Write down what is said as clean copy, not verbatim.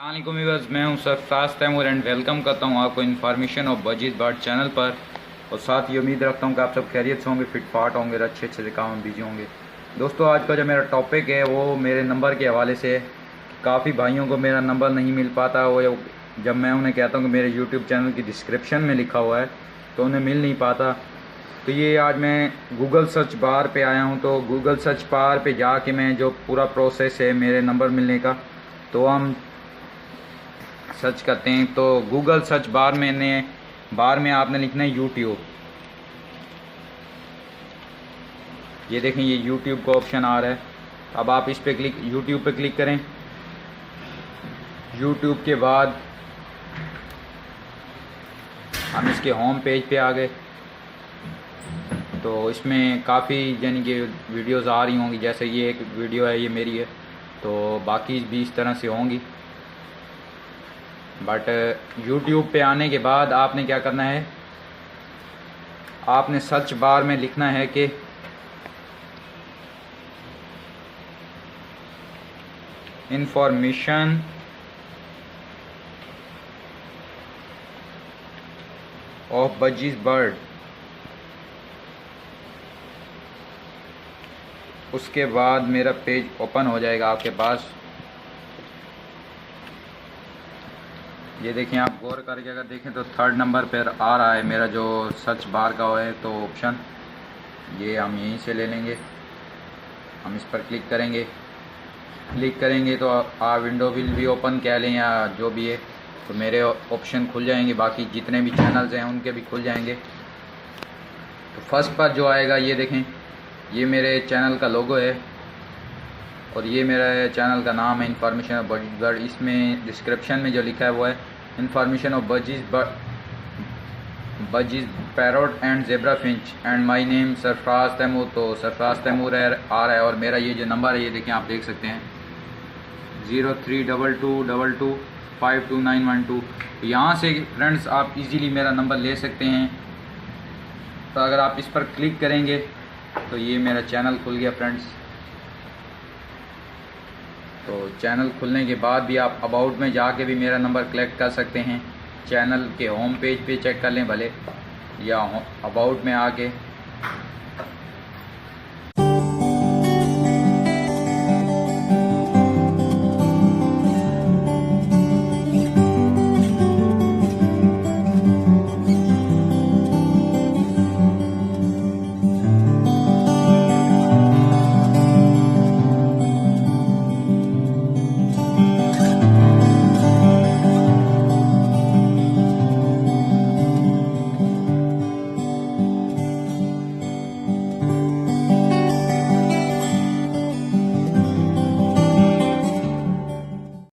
अस्सलामुअलैकुम व्यूअर्स, मैं हूं सरफराज तैमूर एंड वेलकम करता हूं आपको information of budgies bird channel पर। और साथ ही उम्मीद रखता हूं कि आप सब खैरियत से होंगे, फिटफाट होंगे, अच्छे अच्छे से काम में बिजी होंगे। दोस्तों, आज का जो मेरा टॉपिक है वो मेरे नंबर के हवाले से है। काफ़ी भाइयों को मेरा नंबर नहीं मिल पाता, वो जब मैं उन्हें कहता हूँ कि मेरे यूट्यूब चैनल की डिस्क्रिप्शन में लिखा हुआ है तो उन्हें मिल नहीं पाता। तो ये आज मैं गूगल सर्च बार पे आया हूँ। तो गूगल सर्च बार पे जाके मैं जो पूरा प्रोसेस है मेरे नंबर मिलने का, तो हम सर्च करते हैं। तो गूगल सर्च बार में आपने लिखना है यूट्यूब। ये देखें, ये यूट्यूब का ऑप्शन आ रहा है। अब आप इस पे यूट्यूब पे क्लिक करें। यूट्यूब के बाद हम इसके होम पेज पे आ गए। तो इसमें काफ़ी यानी कि वीडियोस आ रही होंगी, जैसे ये एक वीडियो है, ये मेरी है। तो बाकी भी इस तरह से होंगी। बट यूट्यूब पे आने के बाद आपने क्या करना है, आपने सर्च बार में लिखना है कि इंफॉर्मेशन ऑफ बजीज बर्ड। उसके बाद मेरा पेज ओपन हो जाएगा आपके पास। ये देखें, आप गौर करके अगर देखें तो थर्ड नंबर पर आ रहा है मेरा जो सर्च बार का है तो ऑप्शन, ये हम यहीं से ले लेंगे। हम इस पर क्लिक करेंगे तो आ विंडो विल भी ओपन कह लें या जो भी है, तो मेरे ऑप्शन खुल जाएंगे। बाकी जितने भी चैनल्स हैं उनके भी खुल जाएंगे। तो फर्स्ट पर जो आएगा, ये देखें, ये मेरे चैनल का लोगो है और ये मेरा चैनल का नाम है इन्फॉर्मेशन ऑफ बजीज बर्ड। इसमें डिस्क्रिप्शन में जो लिखा है वो है information of budgies parrot and zebra finch and my name Sarfaraz Taimur. तो सरफराज तैमूर आ रहा है और मेरा ये जो नंबर है, ये देखें, आप देख सकते हैं 032222522912। यहाँ से फ्रेंड्स आप इजीली मेरा नंबर ले सकते हैं। तो अगर आप इस पर क्लिक करेंगे तो ये मेरा चैनल खुल गया फ्रेंड्स। तो चैनल खुलने के बाद भी आप अबाउट में जाके भी मेरा नंबर कलेक्ट कर सकते हैं। चैनल के होम पेज पे चेक कर लें भले, या अबाउट में आके